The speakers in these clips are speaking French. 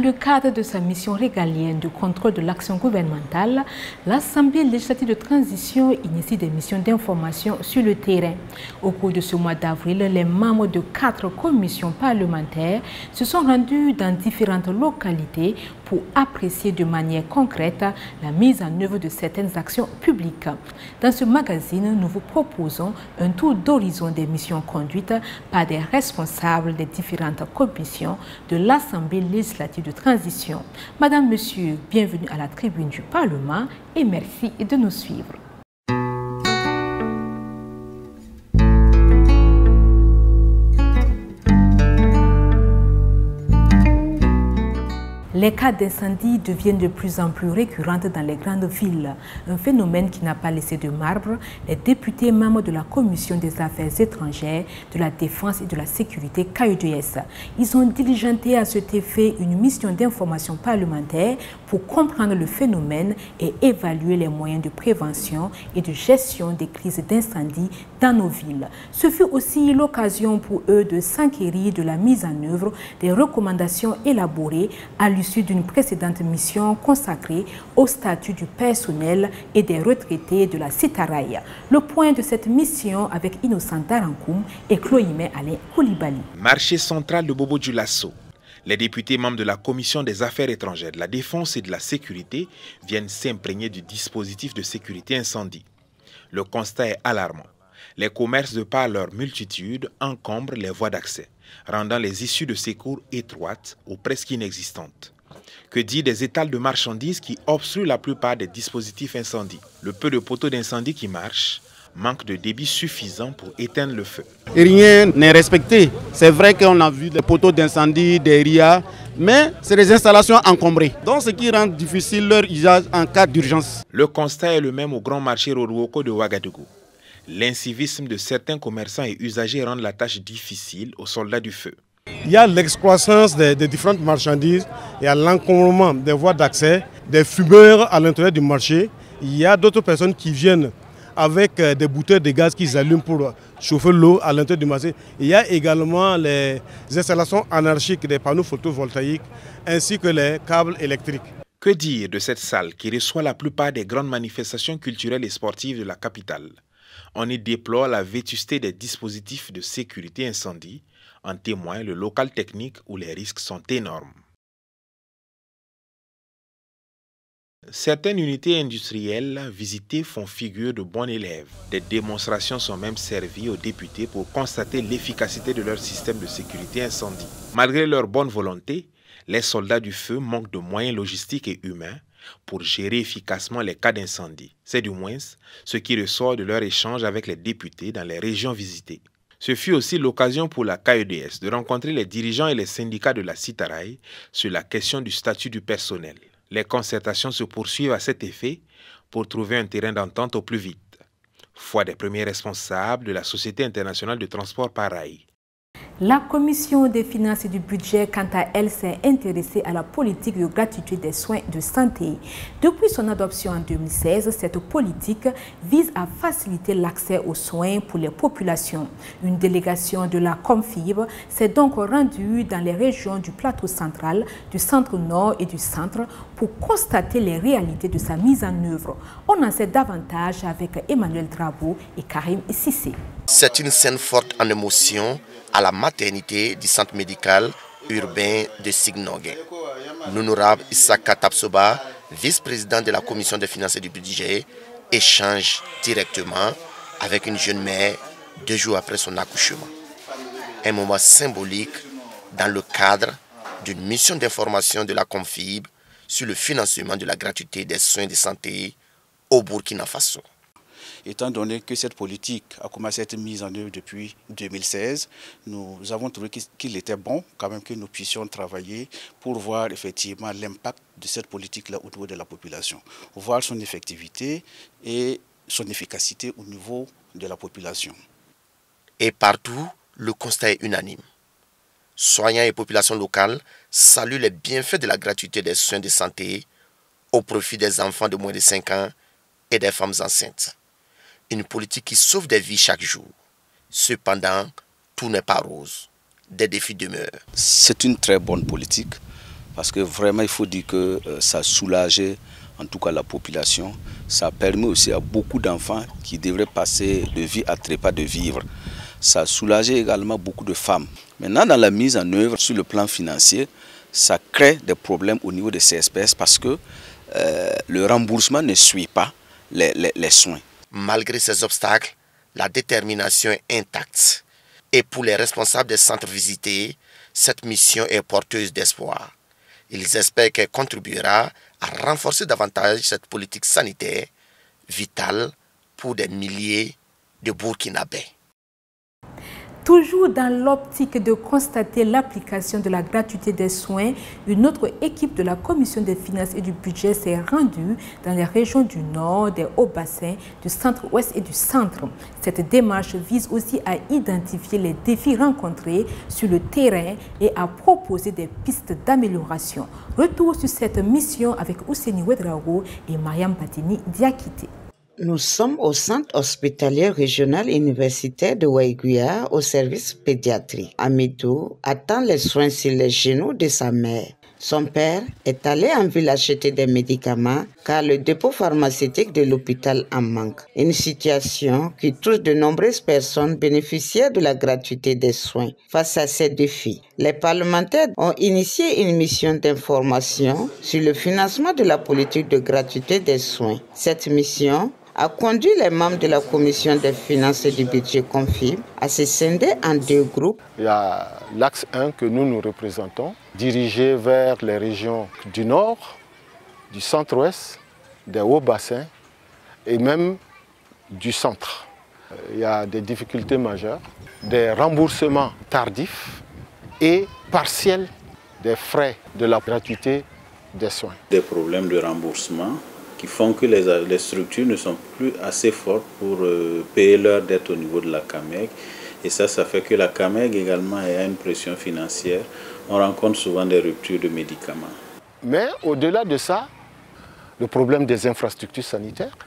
le cadre de sa mission régalienne de contrôle de l'action gouvernementale, l'Assemblée législative de transition initie des missions d'information sur le terrain. Au cours de ce mois d'avril, les membres de 4 commissions parlementaires se sont rendus dans différentes localités pour apprécier de manière concrète la mise en œuvre de certaines actions publiques. Dans ce magazine, nous vous proposons un tour d'horizon des missions conduites par des responsables des différentes commissions de l'Assemblée législative de transition. Madame, Monsieur, bienvenue à la tribune du Parlement et merci de nous suivre. Les cas d'incendie deviennent de plus en plus récurrents dans les grandes villes, un phénomène qui n'a pas laissé de marbre les députés membres de la Commission des Affaires étrangères, de la Défense et de la Sécurité KUDS. Ils ont diligenté à cet effet une mission d'information parlementaire pour comprendre le phénomène et évaluer les moyens de prévention et de gestion des crises d'incendie dans nos villes. Ce fut aussi l'occasion pour eux de s'enquérir de la mise en œuvre des recommandations élaborées à l'issue d'une précédente mission consacrée au statut du personnel et des retraités de la Citaraï. Le point de cette mission avec Innocent Darankoum et Chloïmé Alain Koulibaly. Marché central de Bobo Dioulasso. Les députés membres de la Commission des Affaires étrangères, de la Défense et de la Sécurité viennent s'imprégner du dispositif de sécurité incendie. Le constat est alarmant. Les commerces, de par leur multitude, encombrent les voies d'accès, rendant les issues de secours étroites ou presque inexistantes. Que dire des étals de marchandises qui obstruent la plupart des dispositifs incendies? Le peu de poteaux d'incendie qui marchent manque de débit suffisant pour éteindre le feu. Rien n'est respecté. C'est vrai qu'on a vu des poteaux d'incendie, des RIA, mais c'est des installations encombrées. Donc ce qui rend difficile leur usage en cas d'urgence. Le constat est le même au grand marché Rorwoko de Ouagadougou. L'incivisme de certains commerçants et usagers rend la tâche difficile aux soldats du feu. Il y a l'excroissance des différentes marchandises, il y a l'encombrement des voies d'accès, des fumeurs à l'intérieur du marché. Il y a d'autres personnes qui viennent avec des bouteilles de gaz qu'ils allument pour chauffer l'eau à l'intérieur du marché. Il y a également les installations anarchiques des panneaux photovoltaïques ainsi que les câbles électriques. Que dire de cette salle qui reçoit la plupart des grandes manifestations culturelles et sportives de la capitale? On y déplore la vétusté des dispositifs de sécurité incendie. En témoigne le local technique où les risques sont énormes. Certaines unités industrielles visitées font figure de bons élèves. Des démonstrations sont même servies aux députés pour constater l'efficacité de leur système de sécurité incendie. Malgré leur bonne volonté, les soldats du feu manquent de moyens logistiques et humains pour gérer efficacement les cas d'incendie. C'est du moins ce qui ressort de leur échange avec les députés dans les régions visitées. Ce fut aussi l'occasion pour la KUDS de rencontrer les dirigeants et les syndicats de la Citaraï sur la question du statut du personnel. Les concertations se poursuivent à cet effet pour trouver un terrain d'entente au plus vite. Foi des premiers responsables de la Société internationale de transport par rail. La Commission des finances et du budget, quant à elle, s'est intéressée à la politique de gratuité des soins de santé. Depuis son adoption en 2016, cette politique vise à faciliter l'accès aux soins pour les populations. Une délégation de la Comfib s'est donc rendue dans les régions du plateau central, du centre-nord et du centre pour constater les réalités de sa mise en œuvre. On en sait davantage avec Emmanuel Drabo et Karim Sissé. C'est une scène forte en émotion à la maternité du centre médical urbain de Signogué. L'honorable Issaka Tapsoba, vice-président de la commission des finances et du budget, échange directement avec une jeune mère 2 jours après son accouchement. Un moment symbolique dans le cadre d'une mission d'information de la Confib sur le financement de la gratuité des soins de santé au Burkina Faso. Étant donné que cette politique a commencé à être mise en œuvre depuis 2016, nous avons trouvé qu'il était bon quand même que nous puissions travailler pour voir effectivement l'impact de cette politique-là au niveau de la population, voir son effectivité et son efficacité au niveau de la population. Et partout, le constat est unanime. Soignants et populations locales saluent les bienfaits de la gratuité des soins de santé au profit des enfants de moins de 5 ans et des femmes enceintes. Une politique qui sauve des vies chaque jour. Cependant, tout n'est pas rose. Des défis demeurent. C'est une très bonne politique parce que vraiment il faut dire que ça soulageait en tout cas la population. Ça permet aussi à beaucoup d'enfants qui devraient passer de vie à trépas de vivre. Ça soulageait également beaucoup de femmes. Maintenant, dans la mise en œuvre sur le plan financier, ça crée des problèmes au niveau des CSPS parce que le remboursement ne suit pas les soins. Malgré ces obstacles, la détermination est intacte. Et pour les responsables des centres visités, cette mission est porteuse d'espoir. Ils espèrent qu'elle contribuera à renforcer davantage cette politique sanitaire vitale pour des milliers de Burkinabés. Toujours dans l'optique de constater l'application de la gratuité des soins, une autre équipe de la Commission des finances et du budget s'est rendue dans les régions du Nord, des Hauts-Bassins, du Centre-Ouest et du Centre. Cette démarche vise aussi à identifier les défis rencontrés sur le terrain et à proposer des pistes d'amélioration. Retour sur cette mission avec Ouseni Ouedraogo et Mariam Batini Diakité. Nous sommes au centre hospitalier régional universitaire de Waiguia au service pédiatrie. Amidou attend les soins sur les genoux de sa mère. Son père est allé en ville acheter des médicaments car le dépôt pharmaceutique de l'hôpital en manque. Une situation qui touche de nombreuses personnes bénéficiaires de la gratuité des soins. Face à ces défis, les parlementaires ont initié une mission d'information sur le financement de la politique de gratuité des soins. Cette mission a conduit les membres de la Commission des finances et du budget CONFIB à se scinder en deux groupes. Il y a l'axe 1 que nous représentons, dirigé vers les régions du Nord, du Centre-Ouest, des Hauts-Bassins et même du Centre. Il y a des difficultés majeures, des remboursements tardifs et partiels des frais de la gratuité des soins. Des problèmes de remboursement qui font que les structures ne sont plus assez fortes pour payer leur dette au niveau de la CAMEG. Et ça fait que la CAMEG également a une pression financière. On rencontre souvent des ruptures de médicaments. Mais au-delà de ça, le problème des infrastructures sanitaires,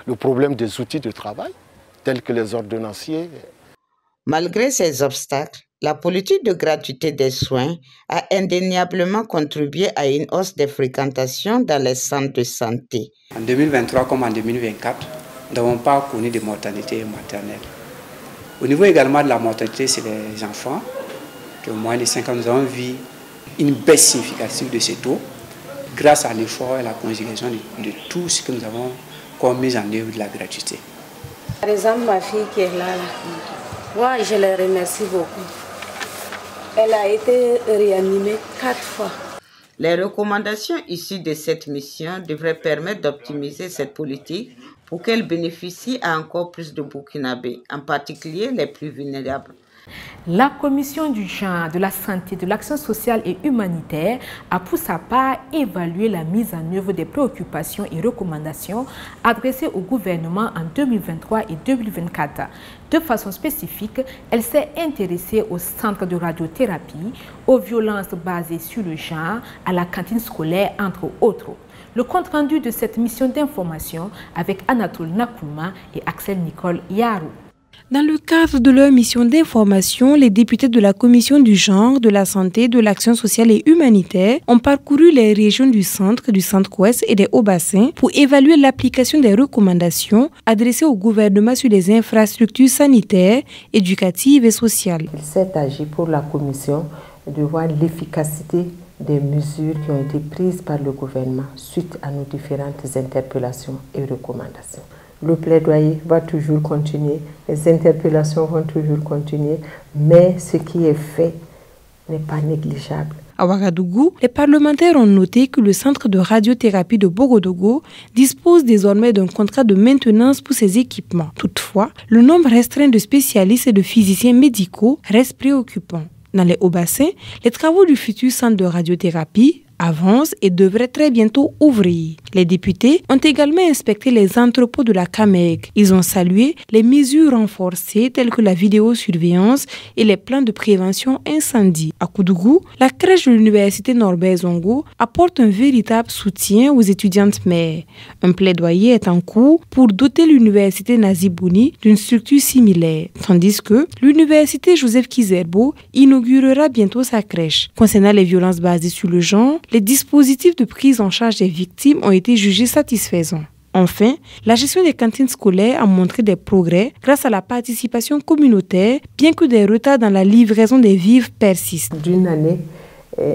le problème des outils de travail, tels que les ordonnanciers. Malgré ces obstacles, la politique de gratuité des soins a indéniablement contribué à une hausse des fréquentations dans les centres de santé. En 2023 comme en 2024, nous n'avons pas connu de mortalité maternelle. Au niveau également de la mortalité, c'est les enfants qui ont moins de 5 ans. Nous avons vu une baisse significative de ces taux grâce à l'effort et la conjugaison de tout ce que nous avons comme mise en œuvre de la gratuité. Par exemple, ma fille qui est là, moi je la remercie beaucoup. Elle a été réanimée 4 fois. Les recommandations issues de cette mission devraient permettre d'optimiser cette politique pour qu'elle bénéficie à encore plus de Burkinabés, en particulier les plus vulnérables. La Commission du genre, de la santé, de l'action sociale et humanitaire a pour sa part évalué la mise en œuvre des préoccupations et recommandations adressées au gouvernement en 2023 et 2024. De façon spécifique, elle s'est intéressée au centre de radiothérapie, aux violences basées sur le genre, à la cantine scolaire, entre autres. Le compte-rendu de cette mission d'information avec Anatole Nakoulma et Axel Nicole Yarou. Dans le cadre de leur mission d'information, les députés de la Commission du genre, de la santé, de l'action sociale et humanitaire ont parcouru les régions du Centre-Ouest et des Hauts-Bassins pour évaluer l'application des recommandations adressées au gouvernement sur les infrastructures sanitaires, éducatives et sociales. Il s'est agi pour la Commission de voir l'efficacité des mesures qui ont été prises par le gouvernement suite à nos différentes interpellations et recommandations. Le plaidoyer va toujours continuer, les interpellations vont toujours continuer, mais ce qui est fait n'est pas négligeable. À Ouagadougou, les parlementaires ont noté que le centre de radiothérapie de Bogodogo dispose désormais d'un contrat de maintenance pour ses équipements. Toutefois, le nombre restreint de spécialistes et de physiciens médicaux reste préoccupant. Dans les Hauts-Bassins, les travaux du futur centre de radiothérapie avancent et devraient très bientôt ouvrir. Les députés ont également inspecté les entrepôts de la CAMEG. Ils ont salué les mesures renforcées telles que la vidéosurveillance et les plans de prévention incendie. À Koudougou, la crèche de l'université Norbert Zongo apporte un véritable soutien aux étudiantes mères. Un plaidoyer est en cours pour doter l'université Nazibouni d'une structure similaire, tandis que l'université Joseph Kizerbo inaugurera bientôt sa crèche. Concernant les violences basées sur le genre, les dispositifs de prise en charge des victimes ont été jugés satisfaisants. Enfin, la gestion des cantines scolaires a montré des progrès grâce à la participation communautaire, bien que des retards dans la livraison des vivres persistent. D'une année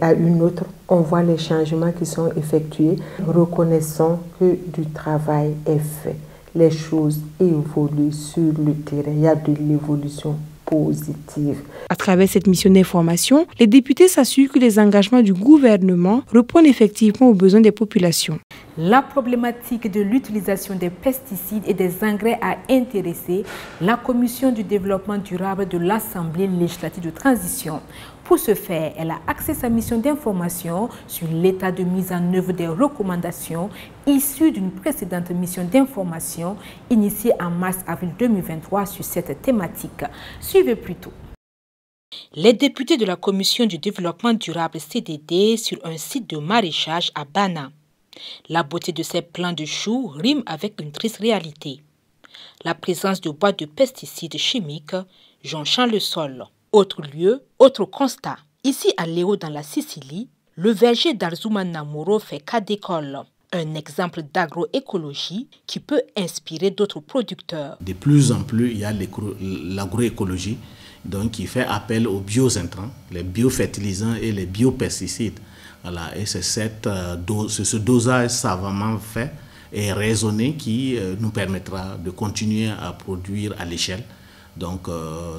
à une autre, on voit les changements qui sont effectués. Reconnaissons que du travail est fait. Les choses évoluent sur le terrain. Il y a de l'évolution positive. À travers cette mission d'information, les députés s'assurent que les engagements du gouvernement répondent effectivement aux besoins des populations. La problématique de l'utilisation des pesticides et des engrais a intéressé la Commission du développement durable de l'Assemblée législative de transition. Pour ce faire, elle a axé sa mission d'information sur l'état de mise en œuvre des recommandations issues d'une précédente mission d'information initiée en mars-avril 2023 sur cette thématique. Suivez plutôt. Les députés de la Commission du développement durable CDD sur un site de maraîchage à Bana. La beauté de ces plants de choux rime avec une triste réalité. La présence de boîtes de pesticides chimiques jonchant le sol. Autre lieu, autre constat. Ici à Léo dans la Sicile, le verger d'Arzuman Moro fait cas d'école. Un exemple d'agroécologie qui peut inspirer d'autres producteurs. De plus en plus, il y a l'agroécologie qui fait appel aux biointrants, les biofertilisants et les biopesticides. Voilà, et c'est ce dosage savamment fait et raisonné qui nous permettra de continuer à produire à l'échelle. Donc,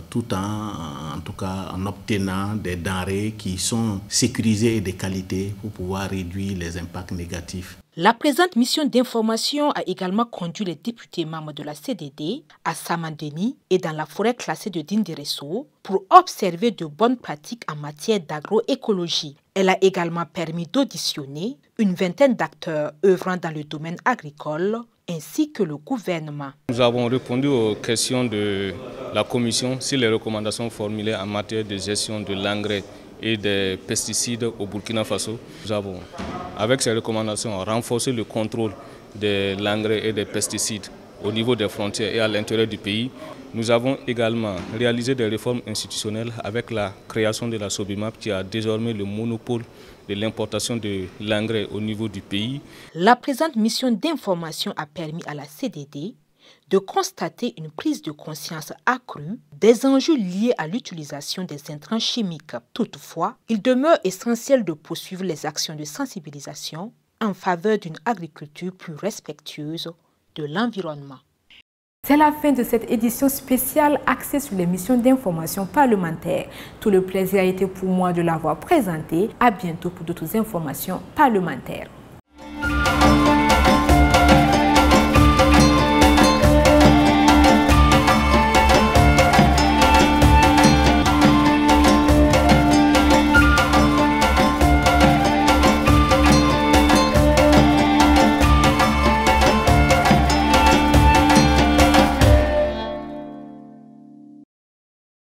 tout en obtenant des denrées qui sont sécurisées et de qualité pour pouvoir réduire les impacts négatifs. La présente mission d'information a également conduit les députés membres de la CDD à Samandeni et dans la forêt classée de Dinderesso pour observer de bonnes pratiques en matière d'agroécologie. Elle a également permis d'auditionner une vingtaine d'acteurs œuvrant dans le domaine agricole ainsi que le gouvernement. Nous avons répondu aux questions de la Commission sur les recommandations formulées en matière de gestion de l'engrais et des pesticides au Burkina Faso. Nous avons, avec ces recommandations, renforcé le contrôle de l'engrais et des pesticides au niveau des frontières et à l'intérieur du pays. Nous avons également réalisé des réformes institutionnelles avec la création de la Sobimap qui a désormais le monopole de l'importation de l'engrais au niveau du pays. La présente mission d'information a permis à la CDD de constater une prise de conscience accrue des enjeux liés à l'utilisation des intrants chimiques. Toutefois, il demeure essentiel de poursuivre les actions de sensibilisation en faveur d'une agriculture plus respectueuse de l'environnement. C'est la fin de cette édition spéciale axée sur les missions d'information parlementaire. Tout le plaisir a été pour moi de l'avoir présentée. À bientôt pour d'autres informations parlementaires.